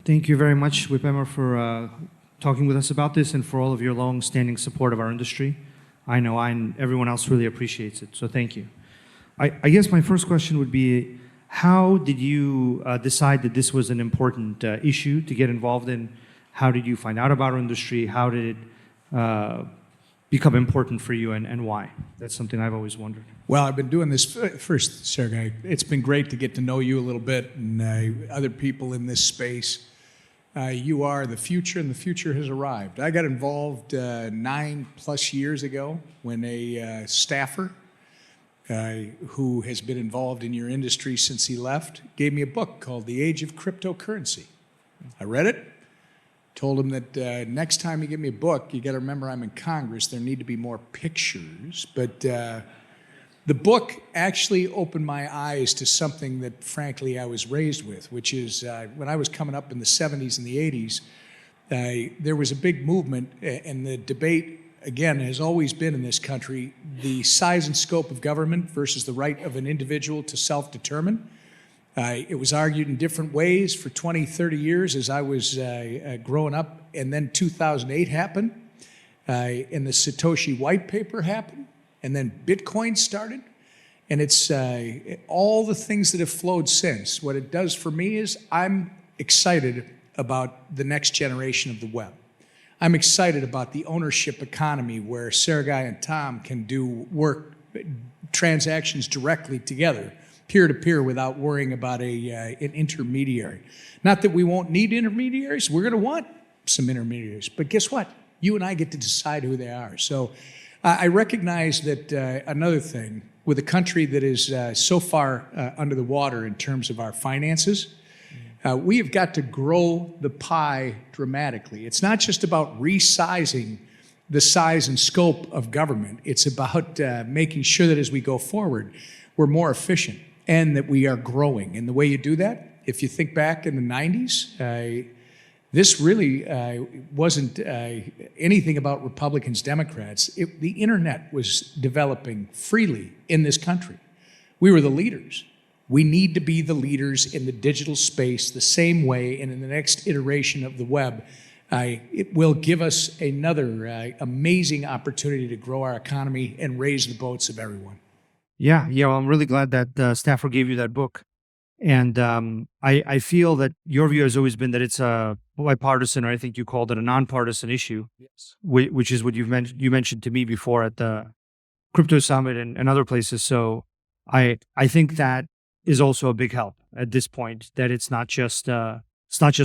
Thank you very much, Emmer, for talking with us about this and for all of your long-standing support of our industry. I know I and everyone else really appreciates it, so thank you. I guess my first question would be, how did you decide that this was an important issue to get involved in? How did you find out about our industry? How did it become important for you, and why? That's something I've always wondered. Well, I've been doing this first, Sergey. It's been great to get to know you a little bit and other people in this space. You are the future, and the future has arrived. I got involved 9+ years ago when a staffer who has been involved in your industry since he left gave me a book called The Age of Cryptocurrency. I read it, told him that next time you give me a book, you got to remember I'm in Congress. There need to be more pictures. But the book actually opened my eyes to something that, frankly, I was raised with, which is when I was coming up in the 70s and the 80s, there was a big movement, and the debate, again, has always been in this country, the size and scope of government versus the right of an individual to self-determine. It was argued in different ways for 20, 30 years as I was growing up, and then 2008 happened, and the Satoshi white paper happened, and then Bitcoin started, and it's all the things that have flowed since. What it does for me is I'm excited about the next generation of the web. I'm excited about the ownership economy where Sergey and Tom can do work, transactions directly together, peer-to-peer, without worrying about an intermediary. Not that we won't need intermediaries. We're going to want some intermediaries. But guess what? You and I get to decide who they are. So I recognize that another thing, with a country that is so far under the water in terms of our finances, we have got to grow the pie dramatically. It's not just about resizing the size and scope of government. It's about making sure that as we go forward, we're more efficient and that we are growing. And the way you do that, if you think back in the 90s, this really wasn't anything about Republicans, Democrats. The internet was developing freely in this country. We were the leaders. We need to be the leaders in the digital space the same way, and in the next iteration of the web, it will give us another amazing opportunity to grow our economy and raise the boats of everyone. Yeah, well, I'm really glad that Stafford gave you that book. And I feel that your view has always been that it's a bipartisan, or I think you called it a nonpartisan issue, yes, which is what you mentioned to me before at the Crypto Summit and other places. So I think that is also a big help at this point, that it's not just a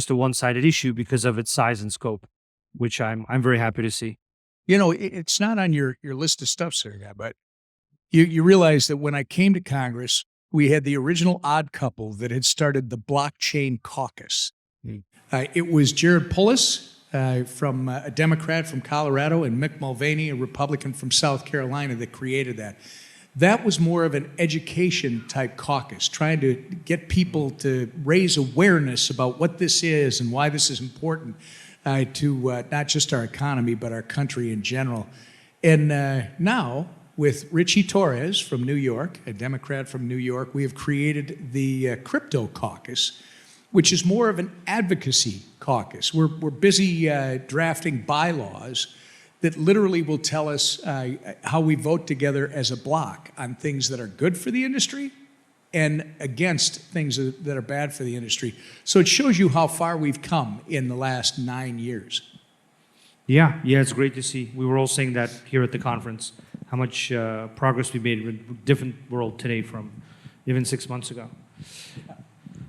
one-sided issue because of its size and scope, which I'm very happy to see. You know, it's not on your list of stuff, Sergey, but you realize that when I came to Congress, we had the original odd couple that had started the blockchain caucus. It was Jared Polis, from a Democrat from Colorado, and Mick Mulvaney, a Republican from South Carolina, that created that. That was more of an education type caucus, trying to get people to raise awareness about what this is and why this is important to not just our economy, but our country in general. And now, with Richie Torres from New York, a Democrat from New York, we have created the Crypto Caucus, which is more of an advocacy caucus. We're busy drafting bylaws that literally will tell us how we vote together as a block on things that are good for the industry and against things that are bad for the industry. So it shows you how far we've come in the last 9 years. Yeah, it's great to see. We were all saying that here at the conference, how much progress we made in a different world today from even 6 months ago.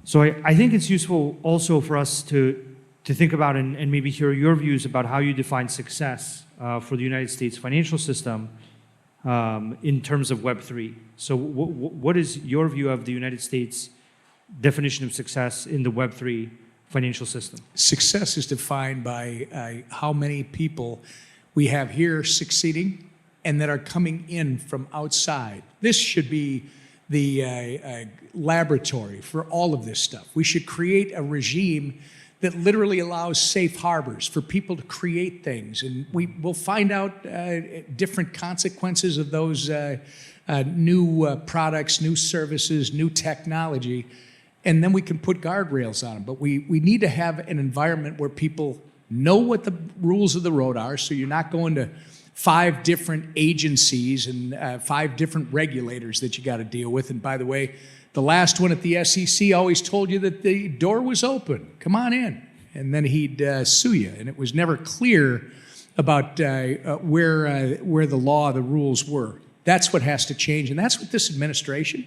So I think it's useful also for us to think about and maybe hear your views about how you define success for the United States financial system in terms of Web3. So what is your view of the United States definition of success in the Web3 financial system? Success is defined by how many people we have here succeeding and that are coming in from outside. This should be the laboratory for all of this stuff. We should create a regime that literally allows safe harbors for people to create things. And we will find out different consequences of those new products, new services, new technology. and then we can put guardrails on them. But we need to have an environment where people know what the rules of the road are, so you're not going to 5 different agencies and 5 different regulators that you got to deal with. And by the way, the last one at the SEC always told you that the door was open. Come on in. And then he'd sue you. And it was never clear about where the law, the rules were. That's what has to change. And that's what this administration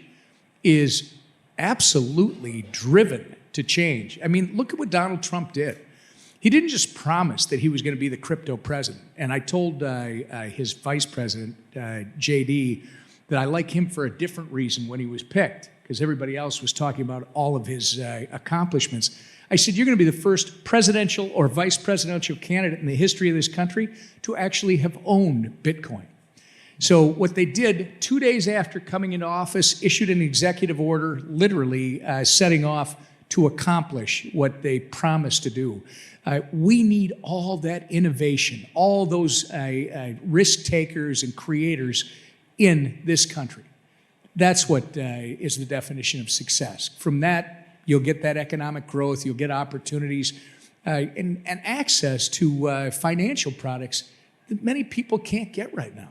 is absolutely driven to change. I mean, look at what Donald Trump did. He didn't just promise that he was going to be the crypto president. And I told his vice president, JD, that I like him for a different reason when he was picked, because everybody else was talking about all of his accomplishments. I said, you're going to be the first presidential or vice presidential candidate in the history of this country to actually have owned Bitcoin. So what they did 2 days after coming into office, issued an executive order, literally setting off to accomplish what they promised to do. We need all that innovation, all those risk takers and creators in this country. That's what is the definition of success. From that, you'll get that economic growth, you'll get opportunities, and access to financial products that many people can't get right now.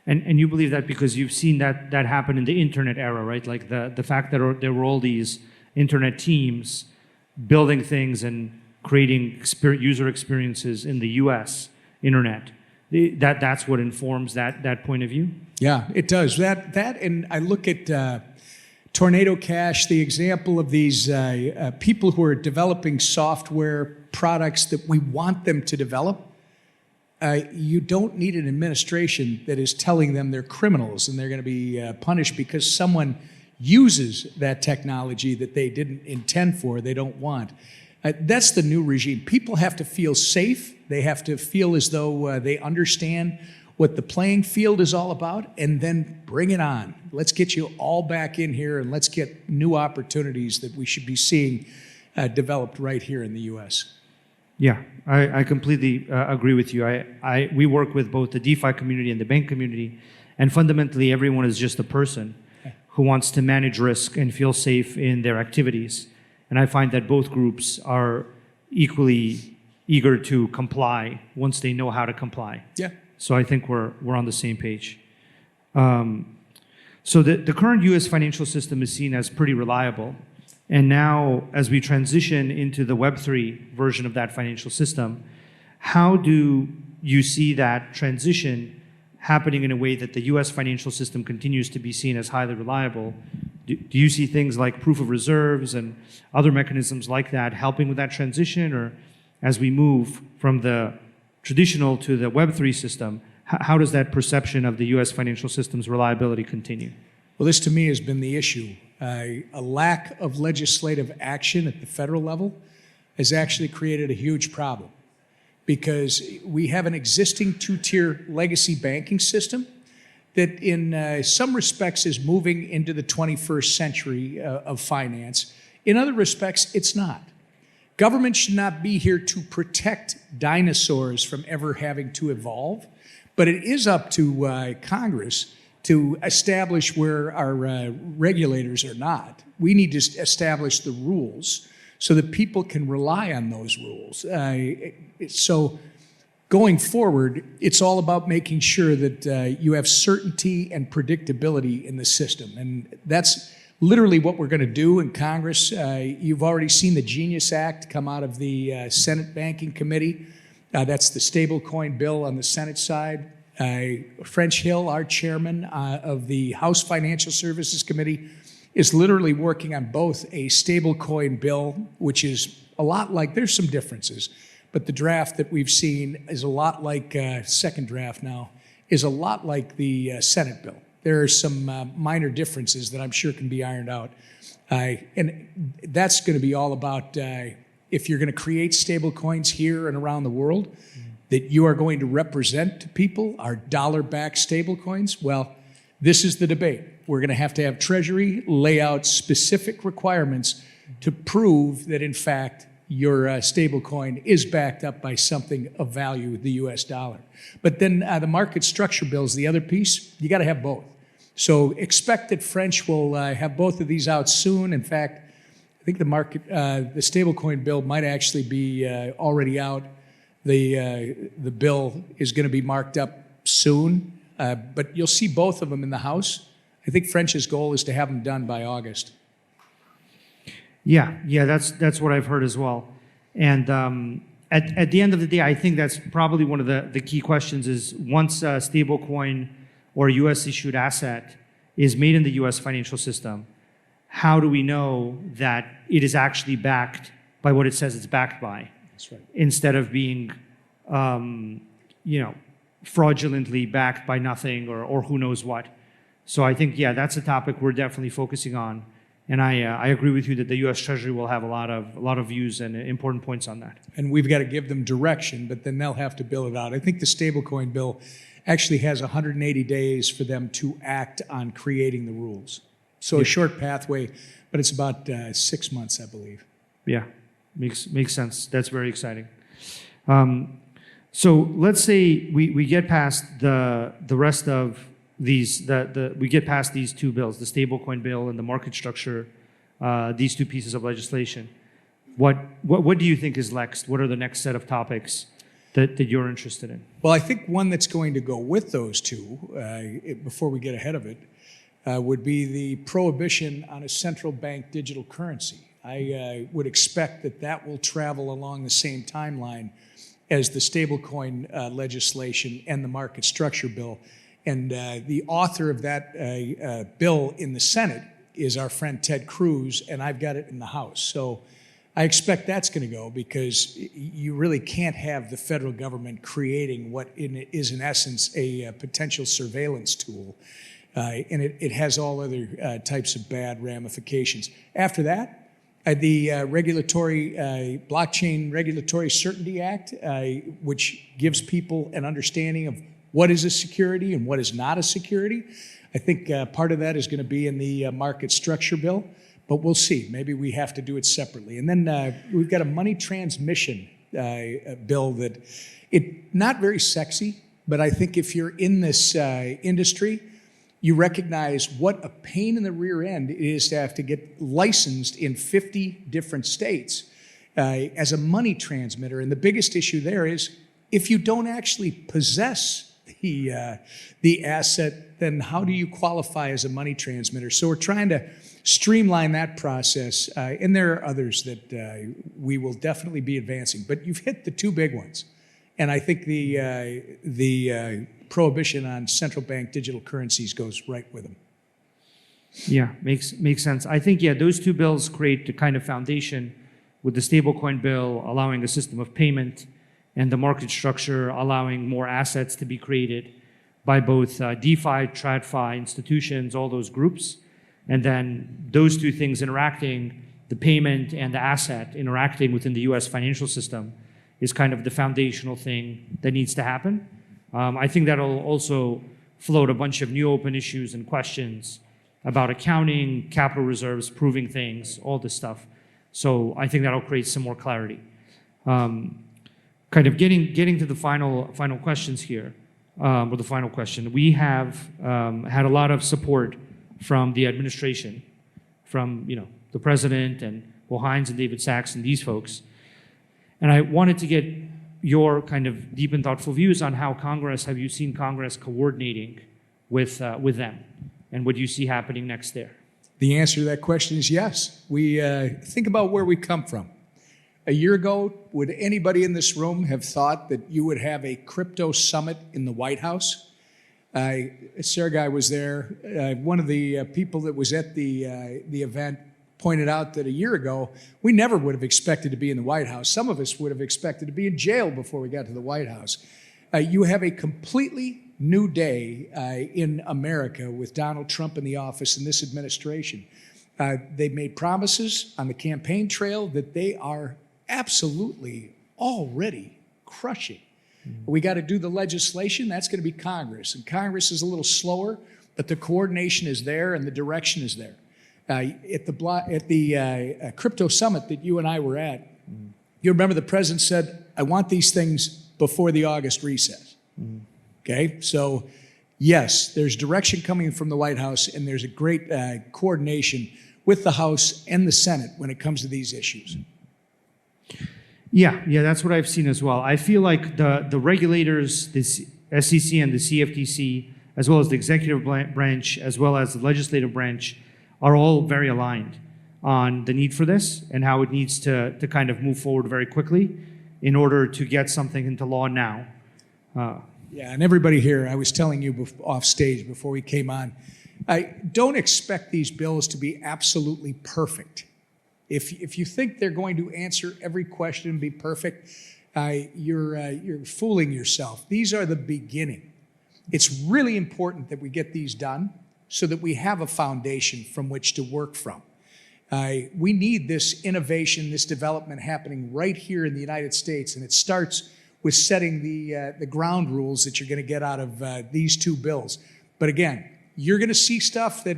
And you believe that because you've seen that happen in the internet era, right? Like the fact that there were all these internet teams building things and creating user experiences in the U.S. internet. That's what informs that point of view? Yeah, it does. That and I look at Tornado Cash, the example of these people who are developing software products that we want them to develop. You don't need an administration that is telling them they're criminals and they're going to be punished because someone uses that technology that they didn't intend for, they don't want. That's the new regime. People have to feel safe. They have to feel as though they understand what the playing field is all about, and then bring it on. Let's get you all back in here, and let's get new opportunities that we should be seeing developed right here in the U.S. Yeah, I completely agree with you. We work with both the DeFi community and the bank community, and fundamentally everyone is just a person who wants to manage risk and feel safe in their activities. And I find that both groups are equally eager to comply once they know how to comply. Yeah. So I think we're on the same page. So the current U.S. financial system is seen as pretty reliable. And now, as we transition into the Web3 version of that financial system, how do you see that transition happening in a way that the U.S. financial system continues to be seen as highly reliable? Do you see things like proof of reserves and other mechanisms like that helping with that transition? Or as we move from the traditional to the Web3 system, how does that perception of the U.S. financial system's reliability continue? Well, this to me has been the issue. A lack of legislative action at the federal level has actually created a huge problem, because we have an existing 2-tier legacy banking system that in some respects is moving into the 21st century of finance. In other respects, it's not. Government should not be here to protect dinosaurs from ever having to evolve, but it is up to Congress to establish where our regulators are not. We need to establish the rules so that people can rely on those rules. So going forward, it's all about making sure that you have certainty and predictability in the system. And that's literally what we're going to do in Congress. You've already seen the Genius Act come out of the Senate Banking Committee. That's the stablecoin bill on the Senate side. French Hill, our chairman of the House Financial Services Committee, is literally working on both a stablecoin bill, which is a lot like, there's some differences, but the draft that we've seen is a lot like, second draft now, is a lot like the Senate bill. There are some minor differences that I'm sure can be ironed out. And that's going to be all about if you're going to create stablecoins here and around the world, that you are going to represent to people our dollar-backed stablecoins. Well, this is the debate. We're going to have Treasury lay out specific requirements to prove that, in fact, your stablecoin is backed up by something of value, the U.S. dollar. But then the market structure bill is the other piece. You got to have both. So expect that French will have both of these out soon. In fact, I think the stablecoin bill might actually be already out. The bill is going to be marked up soon, but you'll see both of them in the House. I think French's goal is to have them done by August. Yeah, that's what I've heard as well. And at the end of the day, I think that's probably one of the key questions is once a stablecoin or a U.S. issued asset is made in the U.S. financial system, how do we know that it is actually backed by what it says it's backed by? That's right. Instead of being, fraudulently backed by nothing or who knows what. So I think, that's a topic we're definitely focusing on. And I agree with you that the U.S. Treasury will have a lot of views and important points on that. And we've got to give them direction, but then they'll have to build it out. I think the stablecoin bill actually has 180 days for them to act on creating the rules. So a short pathway, but it's about 6 months, I believe. Yeah, makes sense. That's very exciting. So let's say we get past the rest of these, we get past these two bills, the stablecoin bill and the market structure, these two pieces of legislation. What do you think is next? What are the next set of topics that you're interested in? Well, I think one that's going to go with those two, before we get ahead of it, would be the prohibition on a central bank digital currency. I would expect that will travel along the same timeline as the stablecoin legislation and the market structure bill. And the author of that bill in the Senate is our friend Ted Cruz, and I've got it in the House. So I expect that's going to go because you really can't have the federal government creating what is in essence a potential surveillance tool. And it has all other types of bad ramifications. After that, the Blockchain Regulatory Certainty Act, which gives people an understanding of what is a security and what is not a security. I think part of that is going to be in the market structure bill, but we'll see. Maybe we have to do it separately. And then we've got a money transmission bill that not very sexy, but I think if you're in this industry, you recognize what a pain in the rear end it is to have to get licensed in 50 different states as a money transmitter. And the biggest issue there is if you don't actually possess the asset, then how do you qualify as a money transmitter? So we're trying to streamline that process, and there are others that we will definitely be advancing. But you've hit the two big ones, and I think the prohibition on central bank digital currencies goes right with them. Yeah, makes sense. I think those two bills create the kind of foundation with the stablecoin bill allowing a system of payment, and the market structure allowing more assets to be created by both DeFi, TradFi, institutions, all those groups. And then those two things interacting, the payment and the asset interacting within the US financial system is kind of the foundational thing that needs to happen. I think that'll also float a bunch of new open issues and questions about accounting, capital reserves, proving things, all this stuff. So I think that'll create some more clarity. Kind of getting to the final questions here, or the final question. We have had a lot of support from the administration, from the president and Will Hines and David Sachs and these folks. And I wanted to get your kind of deep and thoughtful views on how have you seen Congress coordinating with them, and what do you see happening next there? The answer to that question is yes. We think about where we come from. A year ago, would anybody in this room have thought that you would have a crypto summit in the White House? Sergey was there. One of the people that was at the event pointed out that a year ago, we never would have expected to be in the White House. Some of us would have expected to be in jail before we got to the White House. You have a completely new day in America with Donald Trump in the office and this administration. They made promises on the campaign trail that they are absolutely already crushing. We got to do the legislation. That's going to be Congress. And Congress is a little slower, but the coordination is there and the direction is there. At the crypto summit that you and I were at, you remember the president said, I want these things before the August recess. Okay, so yes, there's direction coming from the White House, and there's a great coordination with the House and the Senate when it comes to these issues. Yeah, that's what I've seen as well. I feel like the regulators, the SEC and the CFTC, as well as the executive branch, as well as the legislative branch, are all very aligned on the need for this and how it needs to kind of move forward very quickly in order to get something into law now. Yeah, and everybody here, I was telling you off stage before we came on, I don't expect these bills to be absolutely perfect. If you think they're going to answer every question and be perfect, you're fooling yourself. These are the beginning. It's really important that we get these done so that we have a foundation from which to work from. We need this innovation, this development happening right here in the United States, and it starts with setting the ground rules that you're going to get out of these two bills. But again, you're going to see stuff that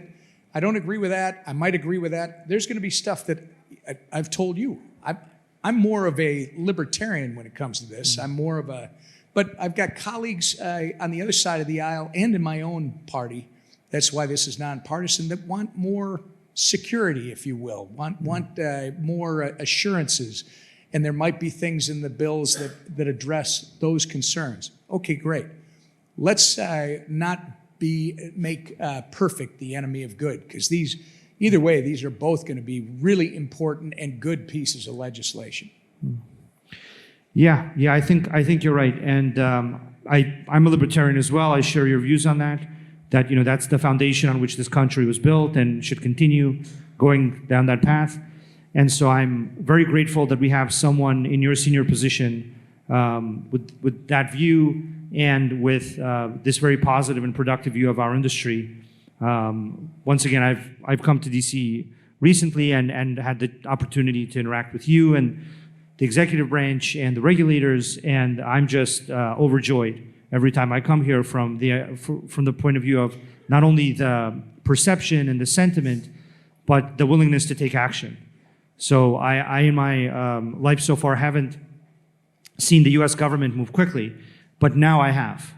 I don't agree with that, I might agree with that. There's going to be stuff that I've told you. I'm more of a libertarian when it comes to this. I'm more of a, but I've got colleagues on the other side of the aisle and in my own party, that's why this is nonpartisan, that want more security, if you will, want more assurances. And there might be things in the bills that address those concerns. Okay, great. Let's not make perfect the enemy of good, because either way, these are both going to be really important and good pieces of legislation. Yeah, I think you're right, and I'm a libertarian as well. I share your views on that. That that's the foundation on which this country was built and should continue going down that path. And so I'm very grateful that we have someone in your senior position with that view and with this very positive and productive view of our industry. Once again, I've come to DC recently and had the opportunity to interact with you and the executive branch and the regulators, and I'm just overjoyed every time I come here from the point of view of not only the perception and the sentiment, but the willingness to take action. So I in my life so far haven't seen the U.S. government move quickly, but now I have,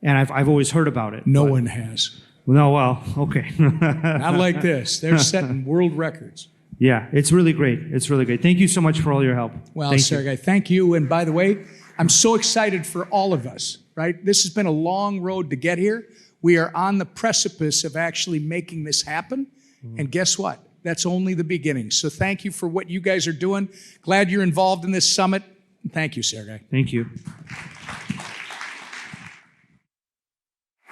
and I've always heard about it. No one has. No, well, okay. Not like this. They're setting world records. Yeah, it's really great. It's really great. Thank you so much for all your help. Well, Sergey, thank you. And by the way, I'm so excited for all of us, right? This has been a long road to get here. We are on the precipice of actually making this happen. And guess what? That's only the beginning. So thank you for what you guys are doing. Glad you're involved in this summit. Thank you, Sergey. Thank you.